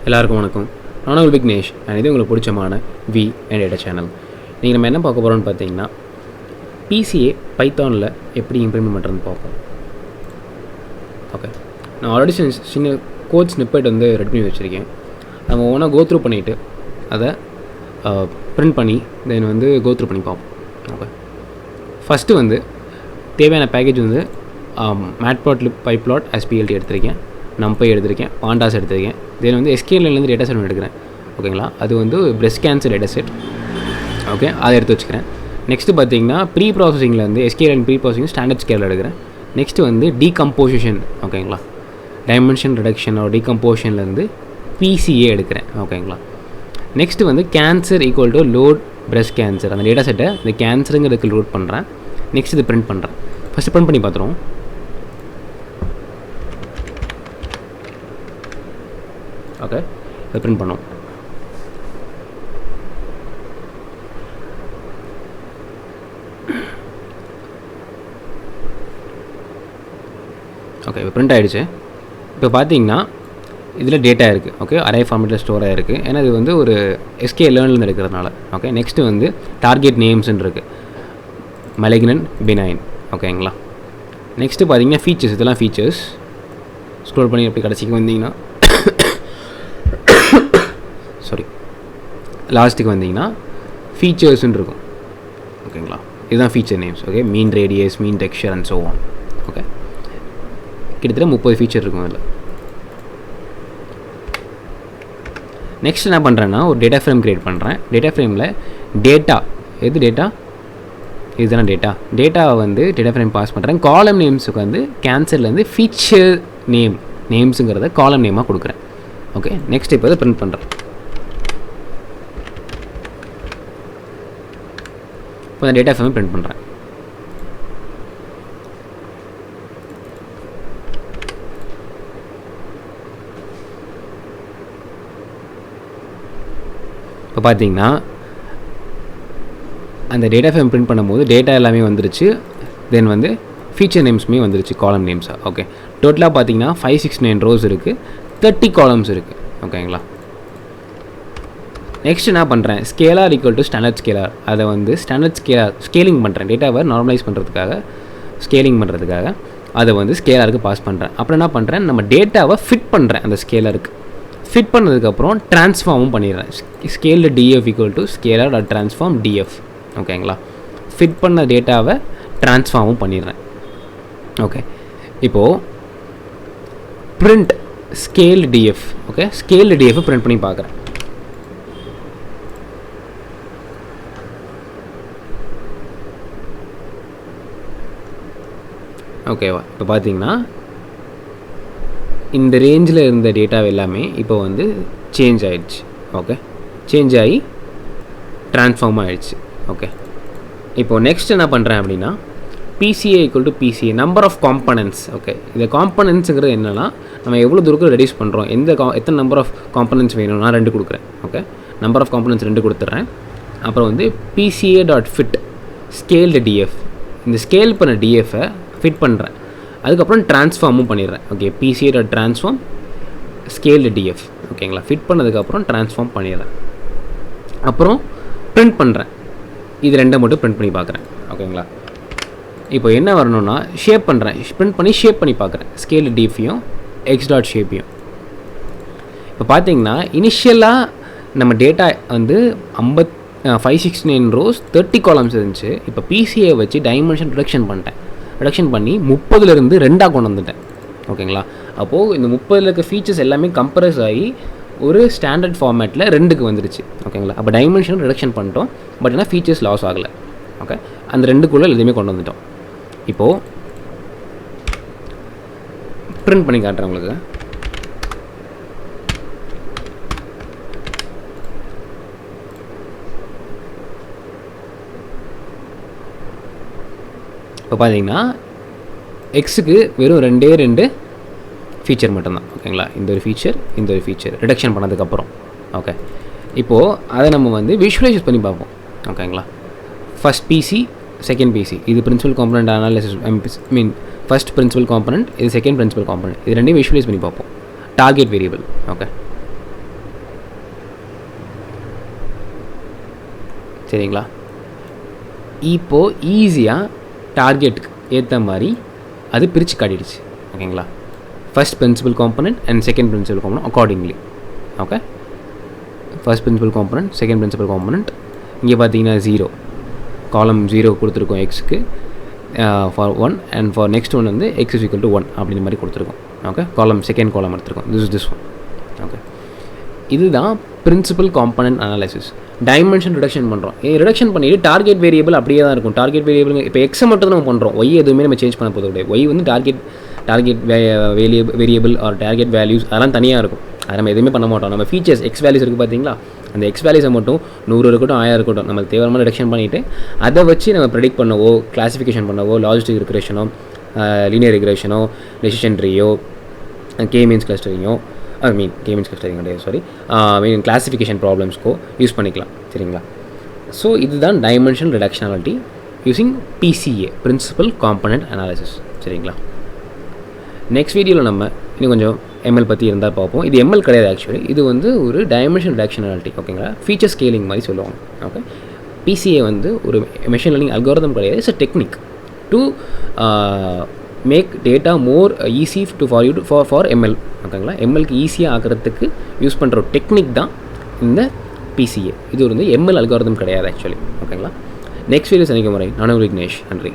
எல்லாருக்கும் வணக்கம். நான் உங்கள் விக்னேஷ். இது உங்களுக்கு பிடிச்சமான வி அண்ட் டேட்டா சேனல். நீங்கள் நம்ம என்ன பார்க்க போகிறோம்னு பார்த்தீங்கன்னா, பிசிஏ பைத்தானில் எப்படி இம்ப்ளிமெண்ட் பண்ணுறதுன்னு பார்ப்போம். ஓகே, நான் ஆல்ரெடி சின்ன கோட் ஸ்னிப்பெட் வந்து ரெடி பண்ணி வச்சுருக்கேன். நம்ம ஒவ்வொன்றா கோத்ரூ பண்ணிவிட்டு அதை பிரிண்ட் பண்ணி தென் வந்து கோத்ரூ பண்ணி பார்ப்போம். ஓகே, ஃபஸ்ட்டு வந்து தேவையான பேக்கேஜ் வந்து மேட்ப்ளாட்லிப் பைப்ளாட் SPLT எடுத்திருக்கேன், நம்பை எடுத்திருக்கேன், பாண்டாஸ் எடுத்திருக்கேன். தென் வந்து SKlearnலேருந்து டேட்டா செட் எடுக்கிறேன். ஓகேங்களா, அது வந்து breast cancer data set. Okay, அதை எடுத்து வச்சுக்கிறேன். நெக்ஸ்ட்டு பார்த்தீங்கன்னா ப்ரீ ப்ராசஸிங்கில் வந்து SKlearn ப்ரீ ப்ராசஸிங் ஸ்டாண்டர்ட் ஸ்கேலில் எடுக்கிறேன். நெக்ஸ்ட்டு வந்து டீகம்போசிஷன், ஓகேங்களா, டைமென்ஷன் ரிடக்ஷன் ஒரு டீகம்போசிஷன்லேருந்து PCA எடுக்கிறேன். ஓகேங்களா, நெக்ஸ்ட்டு வந்து cancer equal to load breast cancer, அந்த டேட்டா செட்டை இந்த கேன்சருங்கிறதுக்கு லோட் பண்ணுறேன். நெக்ஸ்ட் இது பிரிண்ட் பண்ணுறேன். ஃபஸ்ட்டு பிரிண்ட் பண்ணி பார்த்துருவோம். ஓகே, இதை பிரிண்ட் பண்ணோம். ஓகே, இப்போ பிரிண்ட் ஆகிடுச்சு. இப்போ பார்த்தீங்கன்னா இதில் டேட்டா இருக்குது. ஓகே, அரே ஃபார்மேட்டில் ஸ்டோர் ஆகிருக்கு. ஏன்னா இது வந்து ஒரு SKlearnலேருந்து எடுக்கிறதுனால. ஓகே, நெக்ஸ்ட்டு வந்து டார்கெட் நேம்ஸ்ன்னு இருக்குது, மலிக்னன், பினைன். ஓகேங்களா, நெக்ஸ்ட்டு பார்த்தீங்கன்னா ஃபீச்சர்ஸ், இதெல்லாம் ஃபீச்சர்ஸ். ஸ்க்ரோல் பண்ணி எப்படி கடைசிக்கு வந்தீங்கன்னா சாரி லாஸ்ட்டுக்கு வந்தீங்கன்னா ஃபீச்சர்ஸ்ன்னு இருக்கும். ஓகேங்களா, இதுதான் feature names. Okay, mean radius, mean texture and so on. Okay, கிட்டத்தட்ட 30 ஃபீச்சர் இருக்கும் அதில். நெக்ஸ்ட் என்ன பண்ணுறேன்னா ஒரு டேட்டா ஃப்ரேம் க்ரியேட் பண்ணுறேன். டேட்டா ஃப்ரேமில் டேட்டா, எது டேட்டா, இதுதானே டேட்டா. டேட்டாவை வந்து டேட்டா ஃப்ரேம் பாஸ் பண்ணுறேன். காலம் நேம்ஸுக்கு வந்து கேன்சர்லேருந்து ஃபீச்சர் நேம்ஸுங்கிறத காலம் நேமாக கொடுக்குறேன். ஓகே, நெக்ஸ்ட் இப்போ அதை பிரிண்ட் பண்ணுறேன். இப்போ அந்த டேட்டா ஃப்ரேம் பிரிண்ட் பண்ணுறேன். இப்போ பார்த்தீங்கன்னா அந்த டேட்டா ஃப்ரேம் பிரிண்ட் பண்ணும்போது டேட்டா எல்லாமே வந்துருச்சு. தென் வந்து ஃபீச்சர் நேம்ஸுமே வந்துருச்சு, காலம் நேம்ஸாக. ஓகே, டோட்டலாக பார்த்தீங்கன்னா 569 ரோஸ் இருக்குது, 30 காலம்ஸ் இருக்குது. ஓகேங்களா, நெக்ஸ்ட் என்ன பண்ணுறேன், scalar equal to standard scalar, அதை வந்து ஸ்டாண்டர்ட் ஸ்கேலிங் பண்ணுறேன். டேட்டாவை நார்மலைஸ் பண்ணுறதுக்காக, ஸ்கேலிங் பண்ணுறதுக்காக அதை வந்து ஸ்கேலாருக்கு பாஸ் பண்ணுறேன். அப்புறம் என்ன பண்ணுறேன், நம்ம டேட்டாவை ஃபிட் பண்ணுறேன். அந்த ஸ்கேலருக்கு ஃபிட் பண்ணதுக்கப்புறம் ட்ரான்ஸ்ஃபார்மும் பண்ணிடுறேன். Scaled DF equal to scalar dot transform DF. ஓகேங்களா, ஃபிட் பண்ண டேட்டாவை ட்ரான்ஸ்ஃபார்மும் பண்ணிடுறேன். ஓகே, இப்போது print scaled DF. Okay, scaled DF print பண்ணி பார்க்குறேன். ஓகேவா, இப்போ பார்த்தீங்கன்னா இந்த ரேஞ்சில் இருந்த டேட்டா எல்லாமே இப்போ வந்து சேஞ்ச் ஆகிடுச்சு. ஓகே, சேஞ்ச் ஆகி ட்ரான்ஸ்ஃபார்ம் ஆகிடுச்சு. ஓகே, இப்போது நெக்ஸ்ட் என்ன பண்ணுறேன் அப்படின்னா PCA equal to PCA number of components. Okay, இந்த காம்பனன்ட்ஸுங்கிறது என்னென்னா நம்ம எவ்வளோ தூரம் ரெடியூஸ் பண்ணுறோம், எத்தனை நம்பர் ஆஃப் காம்பனன்ட்ஸ் வேணும், நான் 2 கொடுக்குறேன். ஓகே, நம்பர் ஆஃப் காம்பனன்ட்ஸ் 2 கொடுத்துட்றேன். அப்புறம் வந்து PCA dot fit scaled DF, இந்த ஸ்கேல் பண்ண DF-ஐ ஃபிட் பண்ணுறேன். அதுக்கப்புறம் ட்ரான்ஸ்ஃபார்மும் பண்ணிடுறேன். Okay, PCA dot transform scaled DF. ஓகேங்களா, ஃபிட் பண்ணதுக்கப்புறம் ட்ரான்ஸ்ஃபார்ம் பண்ணிடுறேன். அப்புறம் பிரிண்ட் பண்ணுறேன். இது 2 மட்டும் பிரிண்ட் பண்ணி பார்க்குறேன். ஓகேங்களா, இப்போ என்ன வரணும்னா ஷேப் பண்ணுறேன். பிரிண்ட் பண்ணி ஷேப் பண்ணி பார்க்குறேன், ஸ்கேல்டு DF-யும் X டாட் ஷேப்பையும். இப்போ பார்த்தீங்கன்னா இனிஷியலாக நம்ம டேட்டா வந்து 569 ரோஸ் 30 காலம்ஸ் இருந்துச்சு. இப்போ PCA வச்சு டைமென்ஷன் ரிடக்ஷன் பண்ணிட்டேன். ரிடக்ஷன் பண்ணி 30லேருந்து 2ஆக கொண்டு வந்துட்டேன். ஓகேங்களா, அப்போது இந்த 30 இருக்க ஃபீச்சர்ஸ் எல்லாமே கம்ப்ரஸ் ஆகி ஒரு ஸ்டாண்டர்ட் ஃபார்மேட்டில் 2க்கு வந்துருச்சு. ஓகேங்களா, அப்போ டைமென்ஷன் ரிடக்ஷன் பண்ணிட்டோம். பட் ஆனால் ஃபீச்சர்ஸ் லாஸ் ஆகலை. ஓகே, அந்த 2க்குள்ளே எதுவுமே கொண்டு வந்துட்டோம். இப்போது பிரிண்ட் பண்ணி காட்டுறேன் உங்களுக்கு. இப்போ பார்த்தீங்கன்னா எக்ஸுக்கு வெறும் 2 ஃபீச்சர் மட்டும்தான். ஓகேங்களா, இந்த ஒரு ஃபீச்சர், இந்த ஒரு ஃபீச்சர் ரிடக்ஷன் பண்ணதுக்கப்புறம். ஓகே, இப்போது அதை நம்ம வந்து விஷுவலைஸ் பண்ணி பார்ப்போம். ஓகேங்களா, ஃபஸ்ட் PC, செகண்ட் PC, இது principal component analysis, first principal component, இது செகண்ட் பிரின்சிபல் காம்பனண்ட். இது 2 விஷுவலைஸ் பண்ணி பார்ப்போம். Target variable. ஓகே, சரிங்களா. இப்போது ஈஸியாக டார்கெட்டுக்கு ஏற்ற மாதிரி அது பிரித்து காட்டிடுச்சு. ஓகேங்களா. First principal component and second principal component accordingly. Okay, first principal component, second principal component. இங்கே பார்த்தீங்கன்னா 0 காலம் 0 கொடுத்துருக்கோம் எக்ஸுக்கு for 1 and for next one வந்து x is equal to 1 அப்படின்ற மாதிரி கொடுத்துருக்கோம். ஓகே, காலம் செகண்ட் காலம் எடுத்துருக்கோம். This one. ஓகே, இதுதான் principal component analysis. Dimension reduction பண்ணுறோம். ரிடக்ஷன் பண்ணிவிட்டு டார்கெட் வேரியபிள் அப்படியே தான் இருக்கும். டார்கெட் வேரியபிள் இப்போ எக்ஸை மட்டும் தான் நம்ம பண்ணுறோம். ஒய் எதுவுமே நம்ம சேஞ்ச் பண்ண போகிறது கிடையாது. ஒய் வந்து target variable or target values அதெல்லாம் தனியாக இருக்கும். அதை நம்ம எதுவுமே பண்ண மாட்டோம். நம்ம ஃபீச்சர்ஸ் எக்ஸ் வேல்யூஸ் இருக்குது பார்த்தீங்களா, அந்த எக்ஸ் வேல்யூஸை மட்டும் 100 இருக்கட்டும் 1000 இருக்கட்டும் நம்மளுக்கு தேவையான ரிடக்ஷன் பண்ணிவிட்டு அதை வச்சு நம்ம ப்ரெடிக்ட் பண்ணவோ, கிளாஸிஃபிகேஷன் பண்ணவோ, லாஜிஸ்டிக் ரிக்ரெஷனோ, லீனியர் ரிக்ரெஷனோ, டெசிஷன் ட்ரீயோ, கே மீன்ஸ் கிளஸ்டரிங்கோ, கே மீன்ஸ் கிளஸ்டரிங் கிடையாது, சாரி, கிளாஸிஃபிகேஷன் ப்ராப்ளம்ஸ்க்கோ யூஸ் பண்ணிக்கலாம். சரிங்களா. ஸோ இதுதான் டைமென்ஷன் ரிடக்ஷனாலிட்டி using PCA, principal component analysis. சரிங்களா. நெக்ஸ்ட் வீடியோவில் நம்ம இன்னும் கொஞ்சம் எம்எல் பற்றி இருந்தால் பார்ப்போம். இது எம்எல் கிடையாது ஆக்சுவலி, இது வந்து ஒரு டைமென்ஷன் ரிடக்ஷனாலிட்டி. ஓகேங்களா. ஃபீச்சர் ஸ்கேலிங் மாதிரி சொல்லுவாங்க. ஓகே, பிசிஏ வந்து ஒரு மெஷின் லேர்னிங் அல்காரிதம் கிடையாது. It's a technique to make data more easy to for ML. ஓகேங்களா. எம்எல்க்கு ஈஸியாக ஆகிறதுக்கு யூஸ் பண்ணுற ஒரு டெக்னிக் தான் இந்த பிசிஏ. இது வந்து எம்எல் அல்காரிதம் கிடையாது ஆக்சுவலி. ஓகேங்களா. நெக்ஸ்ட் வீடியோ சந்திக்கும் முறை நான் விக்னேஷ். நன்றி.